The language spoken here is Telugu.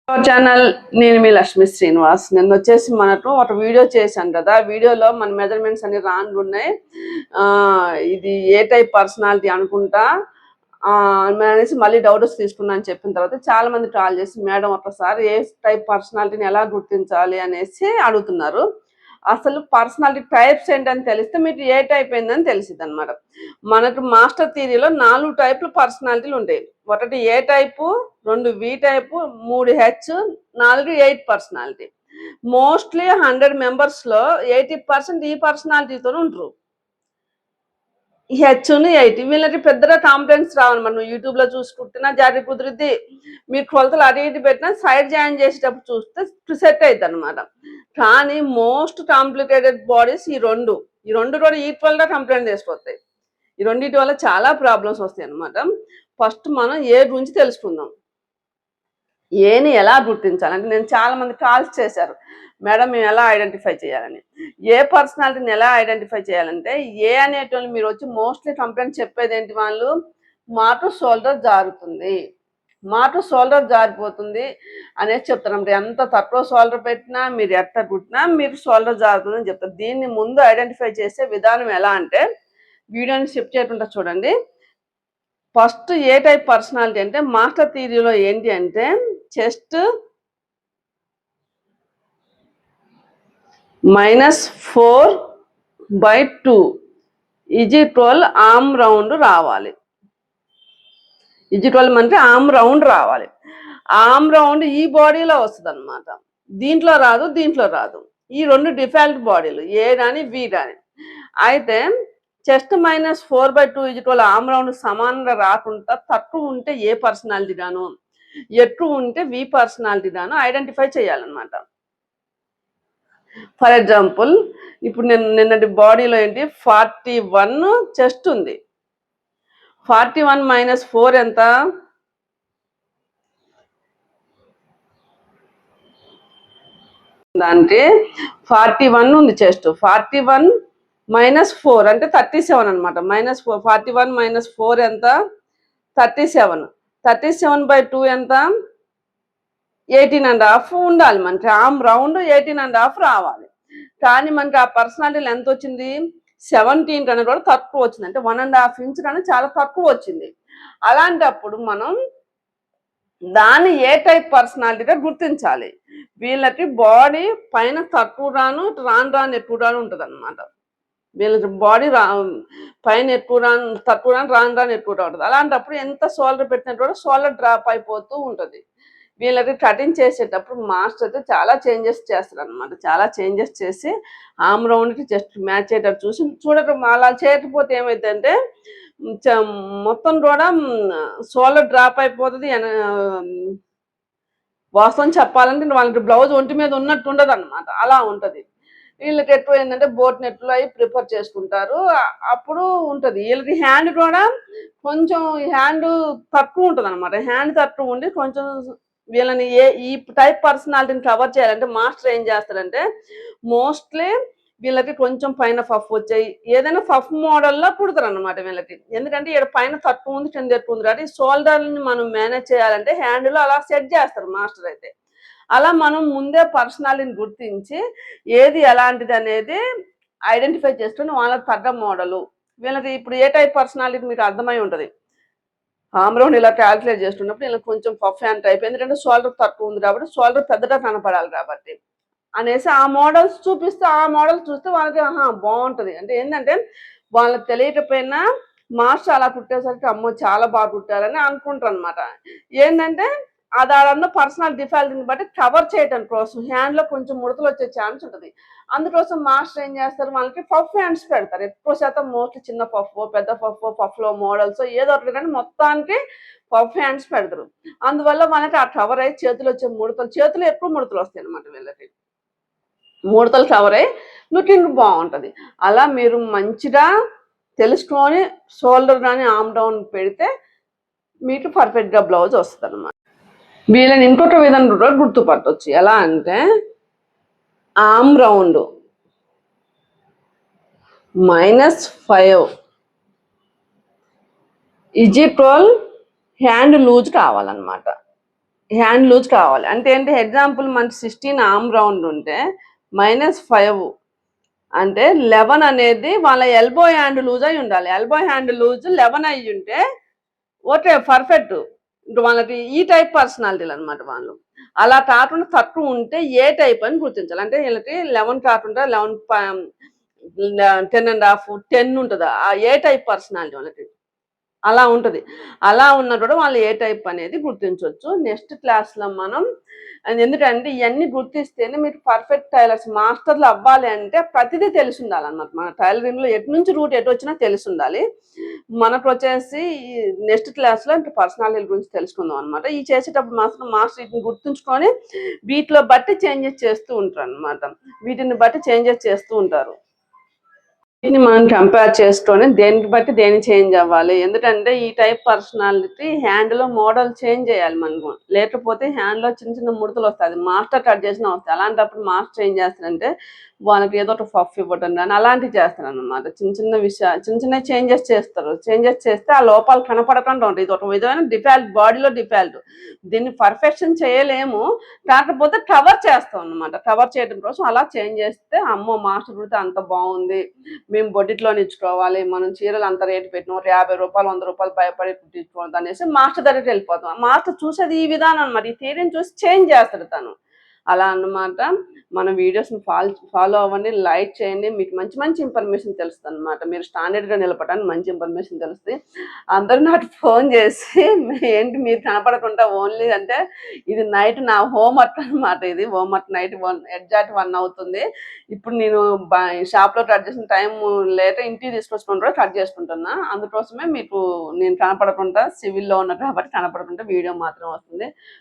ఛానల్ నేను మీ లక్ష్మీ శ్రీనివాస్. నిన్న వచ్చేసి మనకు ఒక వీడియో చేశాను కదా. వీడియోలో మన మెజర్మెంట్స్ అన్ని రాంగ్ ఉన్నాయి. ఇది ఏ టైప్ పర్సనాలిటీ అనుకుంటా అనేసి మళ్ళీ డౌట్స్ తీసుకున్నా అని చెప్పిన తర్వాత చాలా మంది కాల్ చేసి మేడం ఒకసారి ఏ టైప్ పర్సనాలిటీని ఎలా గుర్తించాలి అనేసి అడుగుతున్నారు. అసలు పర్సనాలిటీ టైప్స్ ఏంటని తెలిస్తే మీకు ఏ టైప్ ఏందని తెలిసింది అనమాట. మనకు మాస్టర్ థియరీలో 4 టైపులు పర్సనాలిటీలు ఉంటాయి. ఒకటి ఏ టైపు, 2 వి టైపు, 3 హెచ్, 4 8 పర్సనాలిటీ. మోస్ట్లీ 100 మెంబర్స్లో 80% ఈ పర్సనాలిటీతో ఉంటారు. హెచ్ను 8 వీళ్ళకి పెద్దగా కాంప్లైంట్స్ రావన్నమాట. నువ్వు యూట్యూబ్లో చూసుకుంటున్నా జారీ కుదిరిద్ది, మీరు కొలతలు అటు ఇటు పెట్టినా సైడ్ జాయిన్ చేసేటప్పుడు చూస్తే సెట్ అవుతుంది అనమాట. కానీ మోస్ట్ కాంప్లికేటెడ్ బాడీస్ ఈ రెండు కూడా ఈక్వల్గా కంప్లైంట్ చేసుకొస్తాయి. ఈ రెండింటి వల్ల చాలా ప్రాబ్లమ్స్ వస్తాయి అనమాట. ఫస్ట్ మనం ఏ గురించి తెలుసుకుందాం. ఏని ఎలా గుర్తించాలంటే నేను చాలా మంది కాల్స్ చేశారు, మేడం మేము ఎలా ఐడెంటిఫై చేయాలని. ఏ పర్సనాలిటీని ఎలా ఐడెంటిఫై చేయాలంటే ఏ అనేటువంటి మీరు వచ్చి మోస్ట్లీ కంప్లైంట్ చెప్పేది ఏంటి, వాళ్ళు మాటు షోల్డర్ జారిపోతుంది అనేది చెప్తారు. ఎంత తక్కువ షోల్డర్ పెట్టినా మీరు ఎట్ట కుట్టినా మీరు షోల్డర్ జారుతుంది అని చెప్తారు. దీన్ని ముందు ఐడెంటిఫై చేసే విధానం ఎలా అంటే వీడియోని షిఫ్ట్ చేయకుండా చూడండి. ఫస్ట్ ఏ టైప్ పర్సనాలిటీ అంటే మాస్టర్ థియరీలో ఏంటి అంటే చెస్ట్ -4/2 ఈజ్12 ఆర్మ్ రౌండ్ రావాలి. ఈజ్12 అంటే ఆర్మ్ రౌండ్ రావాలి. ఆర్మ్ రౌండ్ ఈ బాడీలో వస్తుంది అనమాట. దీంట్లో రాదు. ఈ రెండు డిఫాల్ట్ బాడీలు ఏ రాని వి రాని. అయితే చెస్ట్ -4/2 ఈజ్12 ఆర్మ్ రౌండ్ సమానంగా రాకుండా తక్కువ ఉంటే ఏ పర్సనాలిటీ గాను, ఎక్కువ ఉంటే వి పర్సనాలిటీ గాను ఐడెంటిఫై చేయాలన్నమాట. ఫర్ ఎగ్జాంపుల్ ఇప్పుడు నిన్నటి బాడీలో ఏంటి 41 చెస్ట్ ఉంది. 41 - 4 ఎంత? అంటే 41 ఉంది చెస్ట్. 41 - 4 అంటే 37 అనమాట. -41 - 4 ఎంత? 37. 37/2 ఎంత? 18.5 ఉండాలి. మనకి ఆర్మ్ రౌండ్ 18.5 రావాలి. కానీ మనకి ఆ పర్సనాలిటీలు ఎంత వచ్చింది? 17 కన్నా కూడా తక్కువ వచ్చింది. అంటే 1.5 ఇంచ్ కన్నా చాలా తక్కువ వచ్చింది. అలాంటప్పుడు మనం దాన్ని ఏ టైప్ పర్సనాలిటీగా గుర్తించాలి. వీళ్ళకి బాడీ పైన తక్కువ రాను ఎక్కువ రాను ఉంటుంది అనమాట. వీళ్ళకి బాడీ పైన ఎక్కువ రాను తక్కువ రాను ఎక్కువ ఉంటుంది. అలాంటప్పుడు ఎంత షోల్డర్ పెట్టినట్టు కూడా షోల్డర్ డ్రాప్ అయిపోతూ ఉంటుంది. వీళ్ళకి కటింగ్ చేసేటప్పుడు మాస్టర్ అయితే చాలా చేంజెస్ చేస్తారు అనమాట. చాలా చేంజెస్ చేసి ఆర్మ్ రౌండ్కి జస్ట్ మ్యాచ్ అయ్యేటట్టు చూడటం. అలా చేయకపోతే ఏమైందంటే మొత్తం కూడా షోల్డర్ డ్రాప్ అయిపోతుంది. వాస్తవం చెప్పాలంటే వాళ్ళకి బ్లౌజ్ ఒంటి మీద ఉన్నట్టు ఉండదు అనమాట. అలా ఉంటుంది. వీళ్ళకి ఎక్కువ ఏంటంటే బోట్ నెట్లు అవి ప్రిఫర్ చేసుకుంటారు. అప్పుడు ఉంటుంది. వీళ్ళకి హ్యాండ్ కూడా కొంచెం హ్యాండ్ తక్కువ ఉంటుంది అనమాట. హ్యాండ్ తక్కువ ఉండి కొంచెం వీళ్ళని ఈ టైప్ పర్సనాలిటీని కవర్ చేయాలంటే మాస్టర్ ఏం చేస్తారంటే మోస్ట్లీ వీళ్ళకి కొంచెం పైన పఫ్ వచ్చాయి ఏదైనా పఫ్ మోడల్లో పుడతారు అనమాట వీళ్ళకి. ఎందుకంటే ఇక్కడ పైన తక్కువ ఉంది కింద ఎక్కువ ఉంది కాబట్టి షోల్డర్ని మనం మేనేజ్ చేయాలంటే హ్యాండ్లో అలా సెట్ చేస్తారు మాస్టర్ అయితే. అలా మనం ముందే పర్సనాలిటీని గుర్తించి ఏది ఎలాంటిది అనేది ఐడెంటిఫై చేసుకుని వాళ్ళకి తగ్గ మోడలు. వీళ్ళకి ఇప్పుడు ఏ టైప్ పర్సనాలిటీ మీకు అర్థమై ఉంటుంది. ఆర్మ్ రౌండ్ ఇలా క్యాల్కులేట్ చేస్తున్నప్పుడు ఇలా కొంచెం పఫ్ హ్యాండ్ టైప్, ఎందుకంటే షోల్డర్ తక్కువ ఉంది కాబట్టి షోల్డర్ పెద్దగా కనపడాలి కాబట్టి అనేసి ఆ మోడల్స్ చూపిస్తే ఆ మోడల్స్ చూస్తే వాళ్ళకి బాగుంటుంది. అంటే ఏంటంటే వాళ్ళకి తెలియకపోయినా మాస్టర్ అలా కుట్టేసరికి అమ్మో చాలా బాగా కుట్టారని అనుకుంటారు అనమాట. ఏంటంటే అది అన్న పర్సనల్ డిఫాల్ట్ని బట్టి కవర్ చేయటం కోసం హ్యాండ్లో కొంచెం ముడతలు వచ్చే ఛాన్స్ ఉంటుంది. అందుకోసం మాస్టర్ ఏం చేస్తారు, వాళ్ళకి పఫ్ హ్యాండ్స్ పెడతారు. ఎక్కువ శాతం మోస్ట్లీ చిన్న పఫ్, పెద్ద పఫ్లో మోడల్స్ ఏదో ఒకటి కానీ మొత్తానికి పఫ్ హ్యాండ్స్ పెడతారు. అందువల్ల మనకి ఆ కవర్ అయ్యి చేతులు వచ్చే చేతులు ఎక్కువ ముడతలు వస్తాయి అనమాట. వీళ్ళకి ముడతలు కవర్ అయ్యి లుకింగ్ బాగుంటుంది. అలా మీరు మంచిగా తెలుసుకొని షోల్డర్ కానీ ఆర్మ్ డౌన్ పెడితే మీకు పర్ఫెక్ట్గా బ్లౌజ్ వస్తుంది అనమాట. వీళ్ళని ఇంకొక విధంగా కూడా గుర్తుపట్టవచ్చు. ఎలా అంటే ఆర్మ్ రౌండ్ -5 ఈజ్12 హ్యాండ్ లూజ్ కావాలన్నమాట. హ్యాండ్ లూజ్ కావాలి. అంటే ఏంటి, ఎగ్జాంపుల్ మనకి 16 ఆర్మ్ రౌండ్ ఉంటే -5 అంటే 11 అనేది వాళ్ళ ఎల్బో హ్యాండ్ లూజ్ అయి ఉండాలి. ఎల్బో హ్యాండ్ లూజ్ 11 అయ్యి ఉంటే ఓకే, పర్ఫెక్ట్. ఇంక వాళ్ళకి ఈ టైప్ పర్సనాలిటీలు అనమాట వాళ్ళు. అలా కాకుండా తక్కువ ఉంటే ఏ టైప్ అని గుర్తించాలి. అంటే వీళ్ళకి 11 కాకుండా 10.5 10 ఉంటుందా, ఆ ఏ టైప్ పర్సనాలిటీ వాళ్ళకి అలా ఉంటది. అలా ఉన్నా కూడా వాళ్ళు ఏ టైప్ అనేది గుర్తించొచ్చు. నెక్స్ట్ క్లాస్‌లో మనం ఎందుకంటే ఇయన్నీ గుర్తిస్తేనే మీరు పర్ఫెక్ట్ టైలర్స్, మాస్టర్‌లు అవ్వాలి అంటే ప్రతిదీ తెలిసుండాలన్నమాట. మన టైలరింగ్‌లో ఎటు నుంచి రూట్ ఎటొచ్చినా తెలిసుండాలి. మనకొచ్చేసి నెక్స్ట్ క్లాస్‌లో ఇంక పర్సనాలిటీల గురించి తెలుసుకుందాం అనమాట. ఈ చేసేటప్పుడు మాత్రం మాస్టర్ వీటిని గుర్తుంచుకొని వీటిలో బట్టి చేంజెస్ చేస్తూ ఉంటారనమాట. వీటిని బట్టి చేంజెస్ చేస్తూ ఉంటారు. దీన్ని మనం కంపేర్ చేసుకొని దేనికి బట్టి దేన్ని చేంజ్ అవ్వాలి. ఎందుకంటే ఈ టైప్ పర్సనాలిటీ హ్యాండ్‌లో మోడల్ చేంజ్ చేయాలి మనము. లేకపోతే హ్యాండ్‌లో చిన్న చిన్న ముడతలొస్తాయి. అది మాస్టర్ కట్ చేసినా వస్తాయి. అలాంటప్పుడు మాస్టర్ ఏం చేస్తాడంటే వాళ్ళకి ఏదో ఒక పఫ్ ఇవ్వటం గాని అలాంటివి చేస్తారనమాట. చిన్న చిన్న చిన్న చిన్న చేంజెస్ చేస్తారు. చేంజెస్ చేస్తే ఆ లోపాలు కనపడకుండా ఉంటాయి. ఇది ఒక విధమైన డిఫాల్ట్, బాడీలో డిఫాల్ట్. దీన్ని పర్ఫెక్షన్ చేయలేము. కాకపోతే కవర్ చేస్తాం అన్నమాట. కవర్ చేయడం కోసం అలా చేంజ్ చేస్తే అమ్మో! మాస్టర్ కుడితే అంత బావుంది. మేము బొటిక్‌లోనే ఇచ్చుకోవాలి. మనం చీరలు అంత రేటు పెట్టిన రూ. 50, రూ. 100 భయపడి కుట్టించుకోవద్దు అనేసి మాస్టర్ దగ్గరికి వెళ్ళిపోతాం. మాస్టర్ చూసేది ఈ విధానం అన్నమాట. ఈ థియరీని చూసి చేంజ్ చేస్తాడు తను. అలా అన్నమాట. మన వీడియోస్‌ని ఫాలో అవ్వండి. లైక్ చేయండి. మీకు మంచి మంచి ఇన్ఫర్మేషన్ తెలుస్తదన్నమాట. మీరు స్టాండర్డ్‌గా నిలబడడానికి మంచి ఇన్ఫర్మేషన్ తెలుస్తది. అందరూ నాకు ఫోన్ చేసి ఏంటి మీరు కనపడకుండా ఓన్లీ అంటే ఇది నైట్ నా హోంవర్క్ అన్నమాట ఇది. హోంవర్క్ నైట్ ఎగ్జాక్ట్ 1 అవుతుంది. ఇప్పుడు నేను షాప్‌లో కట్ చేసిన టైం లేట్ ఇంటికి తీసుకొచ్చుకొని కూడా కట్ చేసుకుంటున్నా. అందుకోసమే మీకు నేను కనపడకుండా సివిల్‌లో ఉన్నా కాబట్టి కనపడకుండా వీడియో మాత్రం వస్తుంది.